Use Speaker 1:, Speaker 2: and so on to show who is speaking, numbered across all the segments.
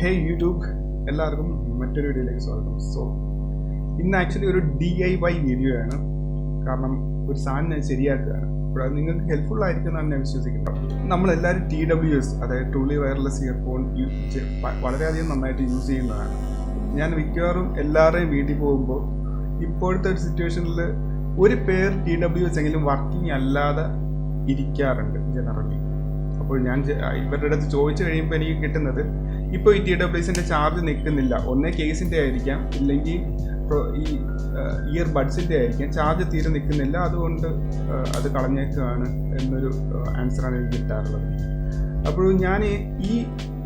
Speaker 1: ഹേ YouTube, എല്ലാവർക്കും മറ്റൊരു വീഡിയോയിലേക്ക് സ്വാഗതം. സോ ഇന്ന് ആക്ച്വലി ഒരു DIY വീഡിയോ ആണ്. കാരണം ഒരു സാധനം ഞാൻ ശരിയാക്കുകയാണ്. അപ്പോൾ അത് നിങ്ങൾക്ക് ഹെൽപ്ഫുൾ ആയിരിക്കുമെന്നാണ് ഞാൻ വിശ്വസിക്കുന്നത്. നമ്മളെല്ലാവരും TWS, അതായത് ട്രൂലി വയർലെസ് ഇയർഫോൺ വളരെയധികം നന്നായിട്ട് യൂസ് ചെയ്യുന്നതാണ്. ഞാൻ മിക്കവാറും എല്ലാവരുടെയും വീട്ടിൽ പോകുമ്പോൾ ഇപ്പോഴത്തെ ഒരു സിറ്റുവേഷനിൽ ഒരു പേർ TWS എങ്കിലും വർക്കിംഗ് അല്ലാതെ ഇരിക്കാറുണ്ട് ജനറലി. അപ്പോൾ ഞാൻ ഇവരുടെ അടുത്ത് ചോദിച്ചു കഴിയുമ്പോൾ എനിക്ക് കിട്ടുന്നത്, ഇപ്പോൾ ഈ TWSൻ്റെ ചാർജ് നിൽക്കുന്നില്ല, ഒന്നേ കേസിൻ്റെ ആയിരിക്കാം, ഇല്ലെങ്കിൽ ഈ ഇയർ ബഡ്സിൻ്റെ ആയിരിക്കാം, ചാർജ് തീരെ നിൽക്കുന്നില്ല, അതുകൊണ്ട് അത് കളഞ്ഞേക്കുകയാണ് എന്നൊരു ആൻസറാണ് എനിക്ക് കിട്ടാറുള്ളത്. അപ്പോൾ ഞാൻ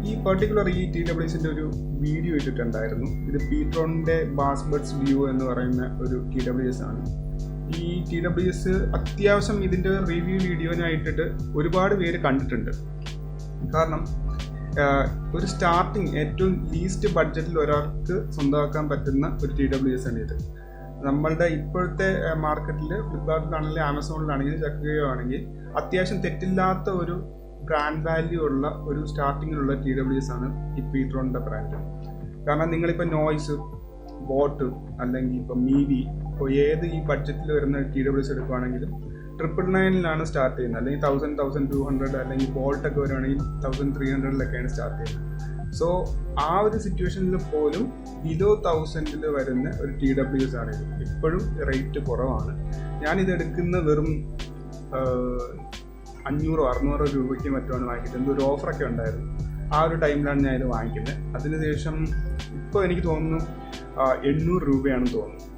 Speaker 1: ഈ പർട്ടിക്കുലർ ഈ TWSൻ്റെ ഒരു വീഡിയോ ഇട്ടിട്ടുണ്ടായിരുന്നു. ഇത് പീട്രോണിൻ്റെ ബാസ് ബഡ്സ് വ്യൂ എന്ന് പറയുന്ന ഒരു TWS ആണ്. ഈ TWS അത്യാവശ്യം ഇതിൻ്റെ റിവ്യൂ വീഡിയോനായിട്ടിട്ട് ഒരുപാട് പേര് കണ്ടിട്ടുണ്ട്. കാരണം ഒരു സ്റ്റാർട്ടിങ് ഏറ്റവും ലീസ്റ്റ് ബഡ്ജറ്റിൽ ഒരാൾക്ക് സ്വന്തമാക്കാൻ പറ്റുന്ന ഒരു TWS ആണ് ഇത്. നമ്മളുടെ ഇപ്പോഴത്തെ മാർക്കറ്റിൽ ഫ്ലിപ്കാർട്ടിലാണെങ്കിലും ആമസോണിലാണെങ്കിലും ചെക്ക് ചെയ്യുകയാണെങ്കിൽ അത്യാവശ്യം തെറ്റില്ലാത്ത ഒരു ബ്രാൻഡ് വാല്യൂ ഉള്ള ഒരു സ്റ്റാർട്ടിങ്ങിലുള്ള TWS ആണ് ഈ പീട്രോണിൻ്റെ ബ്രാൻഡ്. കാരണം നിങ്ങളിപ്പോൾ നോയ്സ്, ബോട്ട്, അല്ലെങ്കിൽ ഇപ്പോൾ മീവി, ഇപ്പോൾ ഏത് ഈ ബഡ്ജറ്റിൽ വരുന്ന TWS എടുക്കുകയാണെങ്കിലും 999 സ്റ്റാർട്ട് ചെയ്യുന്നത്, അല്ലെങ്കിൽ 1000, 1200, അല്ലെങ്കിൽ ബോൾട്ടൊക്കെ വരുവാണെങ്കിൽ 1300 സ്റ്റാർട്ട് ചെയ്യുന്നത്. സോ ആ ഒരു സിറ്റുവേഷനിൽ പോലും ബിലോ 1000 വരുന്ന ഒരു TWS ആണിത്. ഇപ്പോഴും റേറ്റ് കുറവാണ്. ഞാനിത് എടുക്കുന്ന വെറും 500-600 രൂപയ്ക്ക് മറ്റുമാണ് വാങ്ങിക്കുന്നത്. എന്തൊരു ഓഫറൊക്കെ ഉണ്ടായിരുന്നു, ആ ഒരു ടൈമിലാണ് ഞാൻ ഇത് വാങ്ങിക്കുന്നത്. അതിനുശേഷം ഇപ്പോൾ എനിക്ക് തോന്നുന്നു 800 രൂപയാണെന്ന് തോന്നുന്നു.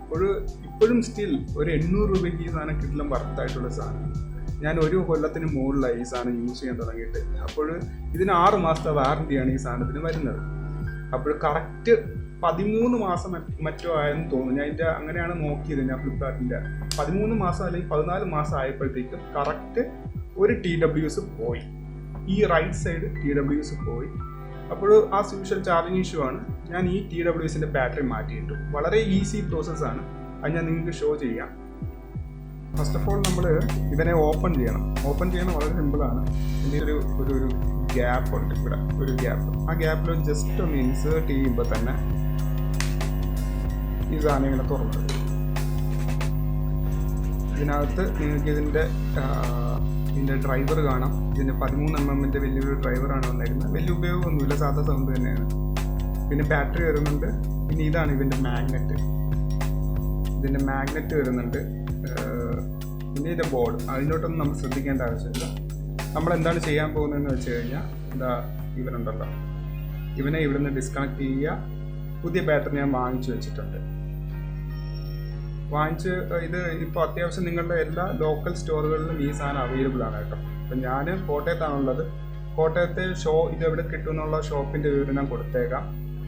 Speaker 1: ഇപ്പോഴും സ്റ്റിൽ ഒരു 800 രൂപയ്ക്ക് ഈ സാധനം കിട്ടലും വർത്തായിട്ടുള്ള സാധനം. ഞാൻ ഒരു കൊല്ലത്തിന് മുകളിലായി ഈ സാധനം യൂസ് ചെയ്യാൻ തുടങ്ങിയിട്ട്. അപ്പോൾ ഇതിന് 6 മാസത്തെ വാറണ്ടിയാണ് ഈ സാധനത്തിന് വരുന്നത്. അപ്പോൾ കറക്റ്റ് 13 മാസം മറ്റോ ആയെന്ന് തോന്നുന്നു. ഞാൻ അങ്ങനെയാണ് നോക്കിയത്. ഞാൻ ഫ്ലിപ്കാർട്ടിൻ്റെ 13 മാസം അല്ലെങ്കിൽ 14 മാസം ആയപ്പോഴത്തേക്കും കറക്റ്റ് ഒരു TWS പോയി, ഈ റൈറ്റ് സൈഡ് TWS പോയി. അപ്പോൾ ആ സ്യൂഷ്വൽ ചാർജിങ് ഇഷ്യൂ ആണ്. ഞാൻ ഈ TWSൻ്റെ ബാറ്ററി മാറ്റിയിട്ടു. വളരെ ഈസി പ്രോസസ്സാണ്. അത് ഞാൻ നിങ്ങൾക്ക് ഷോ ചെയ്യാം. ഫസ്റ്റ് ഓഫ് ഓൾ നമ്മൾ ഇതിനെ ഓപ്പൺ ചെയ്യണം. വളരെ സിമ്പിളാണ്. ഇതിൻ്റെ ഒരു ഗ്യാപ്പ് ഉണ്ട്, ഇവിടെ ഒരു ഗ്യാപ്പ്. ആ ഗ്യാപ്പിൽ ജസ്റ്റ് ഒന്ന് ഇൻസേർട്ട് ചെയ്യുമ്പോൾ തന്നെ ഈ സാധനം ഇങ്ങനെ തുറന്നു. ഇതിനകത്ത് നിങ്ങൾക്ക് ഇതിൻ്റെ ഡ്രൈവർ കാണാം. ഇതിൻ്റെ 13mm വലിയൊരു ഡ്രൈവറാണ് വന്നിരുന്നത്. വലിയ ഉപയോഗമൊന്നുമില്ല, സാധാ സൗണ്ട് തന്നെയാണ്. പിന്നെ ബാറ്ററി വരുന്നുണ്ട്. പിന്നെ ഇതാണ് ഇതിൻ്റെ മാഗ്നറ്റ് വരുന്നുണ്ട്. പിന്നെ ഇതിൻ്റെ ബോർഡ്, അതിനോട്ടൊന്നും നമ്മൾ ശ്രദ്ധിക്കേണ്ട ആവശ്യമില്ല. നമ്മളെന്താണ് ചെയ്യാൻ പോകുന്നതെന്ന് വെച്ച് കഴിഞ്ഞാൽ, ഇവനുണ്ടല്ലോ, ഇവനെ ഇവിടുന്ന് ഡിസ്കണക്ട് ചെയ്യുക. പുതിയ ബാറ്ററി ഞാൻ വാങ്ങിച്ചു വെച്ചിട്ടുണ്ട്. ഇത് ഇപ്പോൾ അത്യാവശ്യം നിങ്ങളുടെ എല്ലാ ലോക്കൽ സ്റ്റോറുകളിലും ഈ സാധനം അവൈലബിൾ ആണ് കേട്ടോ. അപ്പം ഞാൻ കോട്ടയത്താണുള്ളത്. കോട്ടയത്തെ ഇതെവിടെ കിട്ടും എന്നുള്ള ഷോപ്പിൻ്റെ വിവരം ഞാൻ കൊടുത്തേക്കാം.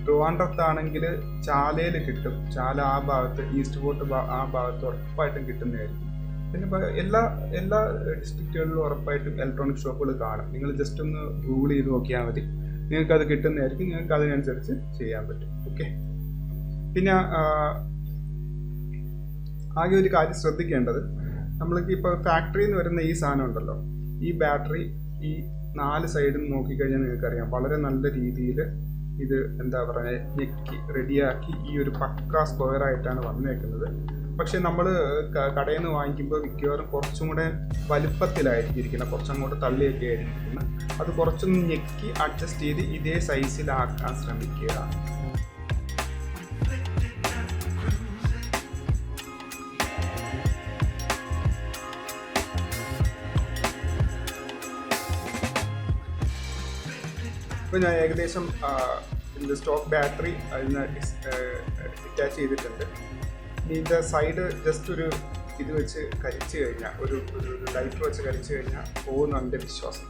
Speaker 1: ട്രിവാൻഡ്രത്താണെങ്കിൽ ചാലയിൽ കിട്ടും. ചാല ആ ഭാഗത്ത്, ഈസ്റ്റ് ഫോർട്ട് ആ ഭാഗത്ത് ഉറപ്പായിട്ടും കിട്ടുന്നതായിരിക്കും. പിന്നെ എല്ലാ ഡിസ്ട്രിക്റ്റുകളിലും ഉറപ്പായിട്ടും ഇലക്ട്രോണിക് ഷോപ്പുകൾ കാണും. നിങ്ങൾ ജസ്റ്റ് ഒന്ന് ഗൂഗിൾ ചെയ്ത് നോക്കിയാൽ മതി, നിങ്ങൾക്കത് കിട്ടുന്നതായിരിക്കും. നിങ്ങൾക്ക് അതിനനുസരിച്ച് ചെയ്യാൻ പറ്റും. ഓക്കെ. പിന്നെ ആകെ ഒരു കാര്യം ശ്രദ്ധിക്കേണ്ടത്, നമ്മൾക്ക് ഇപ്പോൾ ഫാക്ടറിയിൽ നിന്ന് വരുന്ന ഈ സാധനം ഉണ്ടല്ലോ, ഈ ബാറ്ററി ഈ 4 സൈഡിൽ നോക്കിക്കഴിഞ്ഞാൽ നിങ്ങൾക്കറിയാം വളരെ നല്ല രീതിയിൽ ഇത് ഞെക്കി റെഡിയാക്കി ഈ ഒരു പക്ക സ്ക്വയറായിട്ടാണ് വന്നേക്കുന്നത്. പക്ഷേ നമ്മൾ കടയിൽ നിന്ന് വാങ്ങിക്കുമ്പോൾ മിക്കവാറും കുറച്ചും കൂടെ വലുപ്പത്തിലായിരിക്കും ഇരിക്കുന്നത്, കുറച്ചങ്ങോട്ട് തള്ളിയൊക്കെ ആയിരിക്കും ഇരിക്കുന്നത്. അത് കുറച്ചൊന്ന് ഞെക്കി അഡ്ജസ്റ്റ് ചെയ്ത് ഇതേ സൈസിലാക്കാൻ ശ്രമിക്കുക. ഇപ്പോൾ ഞാൻ ഏകദേശം ഇതിൻ്റെ സ്റ്റോക്ക് ബാറ്ററി അതിന് അറ്റാച്ച് ചെയ്തിട്ടുണ്ട്. ഇനി ഇതിൻ്റെ സൈഡ് ജസ്റ്റ് ഒരു ഇത് വെച്ച് കരിച്ചു കഴിഞ്ഞാൽ, ഒരു ലൈറ്റർ വെച്ച് കരിച്ചു കഴിഞ്ഞാൽ പോകുന്ന എൻ്റെ വിശ്വാസം.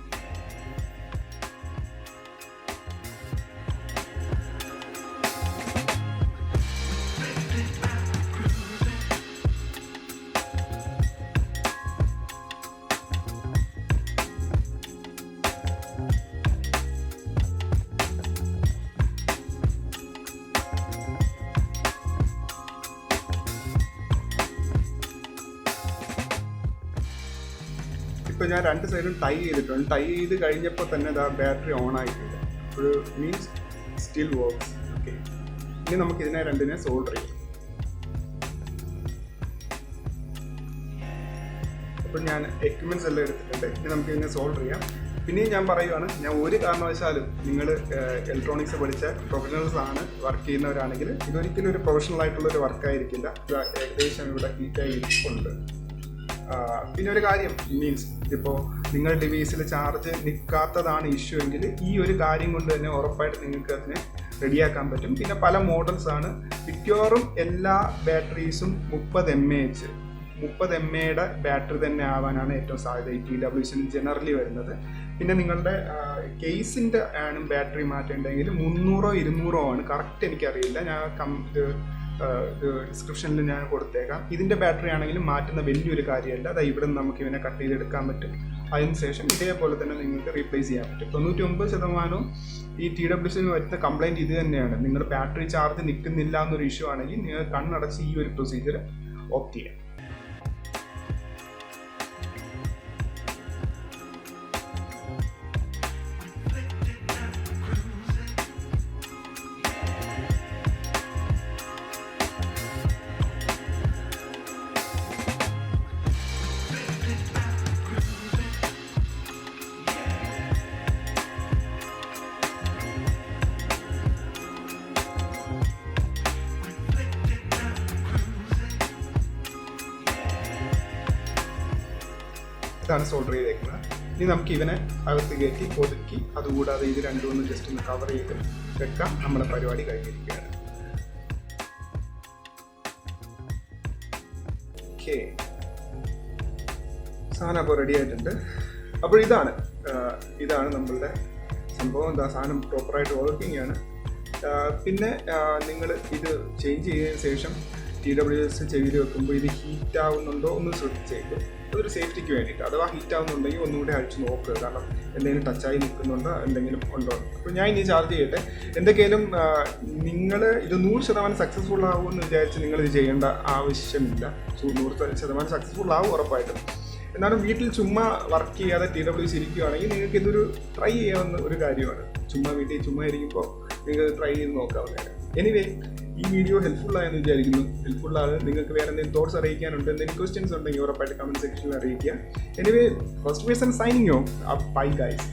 Speaker 1: ഇപ്പോൾ ഞാൻ 2 സൈഡും ടൈ ചെയ്തിട്ടുണ്ട്. ടൈ ചെയ്ത് കഴിഞ്ഞപ്പോൾ തന്നെ ബാറ്ററി ഓൺ ആയിട്ടുണ്ട്. ഒരു മീൻസ് സ്റ്റിൽ വർക്ക്സ്. ഓക്കെ, ഇനി നമുക്ക് ഇതിനെ രണ്ടിനെ സോൾഡർ ചെയ്യാം. അപ്പോൾ ഞാൻ എക്യുപ്മെൻറ്റ്സ് എല്ലാം എടുത്തിട്ടുണ്ട്. ഇനി നമുക്ക് ഇതിനെ സോൾഡർ ചെയ്യാം. പിന്നെയും ഞാൻ പറയുവാണ്, ഞാൻ ഒരു കാരണവശാലും നിങ്ങൾ ഇലക്ട്രോണിക്സ് പഠിച്ച പ്രൊഫഷണൽസ് ആണ് വർക്ക് ചെയ്യുന്നവരാണെങ്കിൽ ഇതൊരിക്കലും ഒരു പ്രൊഫഷണൽ ആയിട്ടുള്ളൊരു വർക്കായിരിക്കില്ല. ഏകദേശം ഇവിടെ ഹീറ്റായി ഇരിപ്പുണ്ട്. പിന്നെ ഒരു കാര്യം മീൻസ് ഇപ്പോൾ നിങ്ങൾ ഡിവൈസിൽ ചാർജ് നിൽക്കാത്തതാണ് ഇഷ്യൂ എങ്കിൽ ഈ ഒരു കാര്യം കൊണ്ട് തന്നെ ഉറപ്പായിട്ട് നിങ്ങൾക്ക് അതിനെ റെഡിയാക്കാൻ പറ്റും. പിന്നെ പല മോഡൽസ് ആണ്. മിക്കവാറും എല്ലാ ബാറ്ററീസും 30 mAhയുടെ ബാറ്ററി തന്നെ ആവാനാണ് ഏറ്റവും സാധ്യത ഈ TWS ജനറലി വരുന്നത്. പിന്നെ നിങ്ങളുടെ കേസിൻ്റെ ആണ് ബാറ്ററി മാറ്റേണ്ടെങ്കിൽ 300 200 ആണ്. കറക്റ്റ് എനിക്കറിയില്ല, ഞാൻ ഡിസ്ക്രിപ്ഷനിൽ ഞാൻ കൊടുത്തേക്കാം. ഇതിൻ്റെ ബാറ്ററി ആണെങ്കിലും മാറ്റുന്ന വലിയൊരു കാര്യമല്ല. അതായത് ഇവിടെ നിന്ന് നമുക്ക് ഇവനെ കട്ട് ചെയ്തെടുക്കാൻ പറ്റും. അതിനുശേഷം ഇതേപോലെ തന്നെ നിങ്ങൾക്ക് റീപ്ലേസ് ചെയ്യാൻ പറ്റും. 99% ഈ TWS വരുന്ന കംപ്ലൈൻറ്റ് ഇത് തന്നെയാണ്. നിങ്ങൾ ബാറ്ററി ചാർജ് നിൽക്കുന്നില്ല എന്നൊരു ഇഷ്യൂ ആണെങ്കിൽ നിങ്ങൾ കണ്ണടച്ച് ഈ ഒരു പ്രൊസീജിയർ ഓപ്റ്റ് ചെയ്യാം. ഇതാണ് സോൾഡർ ചെയ്തേക്കുന്നത്. ഇനി നമുക്ക് ഇവനെ അകത്ത് കയറ്റി ഒതുക്കി അതുകൂടാതെ ഇത് രണ്ടും ജസ്റ്റ് ഒന്ന് കവർ ചെയ്ത് വെക്കാം. നമ്മുടെ പരിപാടി കഴിഞ്ഞിരിക്കുകയാണ്. ഓക്കെ, സാധനം അപ്പോൾ റെഡി ആയിട്ടുണ്ട്. അപ്പോൾ ഇതാണ് നമ്മളുടെ സംഭവം. എന്താ സാധനം പ്രോപ്പറായിട്ട് വർക്കിംഗ് ആണ്. പിന്നെ നിങ്ങൾ ഇത് ചേഞ്ച് ചെയ്തതിന് ശേഷം TWS ചെവിയിൽ വെക്കുമ്പോൾ ഇത് ഹീറ്റ് ആവുന്നുണ്ടോ ഒന്ന് ശ്രദ്ധിച്ചേക്കും. അതൊരു സേഫ്റ്റിക്ക് വേണ്ടിയിട്ട്. അഥവാ ഹീറ്റ് ആവുന്നുണ്ടെങ്കിൽ ഒന്നുകൂടി അഴിച്ച് നോക്കുക, കാരണം എന്തെങ്കിലും ടച്ചായി നിൽക്കുന്നുണ്ടോ എന്തെങ്കിലും ഉണ്ടോ. അപ്പോൾ ഞാൻ ഇനി ചാർജ് ചെയ്യട്ടെ. എന്തൊക്കെയാലും നിങ്ങൾ ഇത് 100% സക്സസ്ഫുൾ ആവുമെന്ന് വിചാരിച്ച് നിങ്ങളിത് ചെയ്യേണ്ട ആവശ്യമില്ല. 100% സക്സസ്ഫുൾ ആവും ഉറപ്പായിട്ടും. എന്നാലും വീട്ടിൽ ചുമ്മാ വർക്ക് ചെയ്യാതെ TWS ഇരിക്കുകയാണെങ്കിൽ നിങ്ങൾക്ക് ഇതൊരു ട്രൈ ചെയ്യാവുന്ന ഒരു കാര്യമാണ്. വീട്ടിൽ ചുമ്മാ ഇരിക്കുമ്പോൾ നിങ്ങൾക്ക് ട്രൈ ചെയ്ത് നോക്കാവുന്നതാണ്. എനിവേ, ഈ വീഡിയോ ഹെൽപ്ഫുൾ ആയെന്ന് വിചാരിക്കുന്നു. ഹെൽപ്ഫുൾ ആണ്. നിങ്ങൾക്ക് വേറെ എന്തെങ്കിലും തോട്ട്സ് അറിയിക്കാനുണ്ട്, എന്തെങ്കിലും ക്വസ്റ്റ്യൻസ് ഉണ്ടെങ്കിൽ ഉറപ്പായിട്ട് കമൻറ്റ് സെക്ഷനിൽ അറിയിക്കുക. Anyway, first person signing off. Bye guys.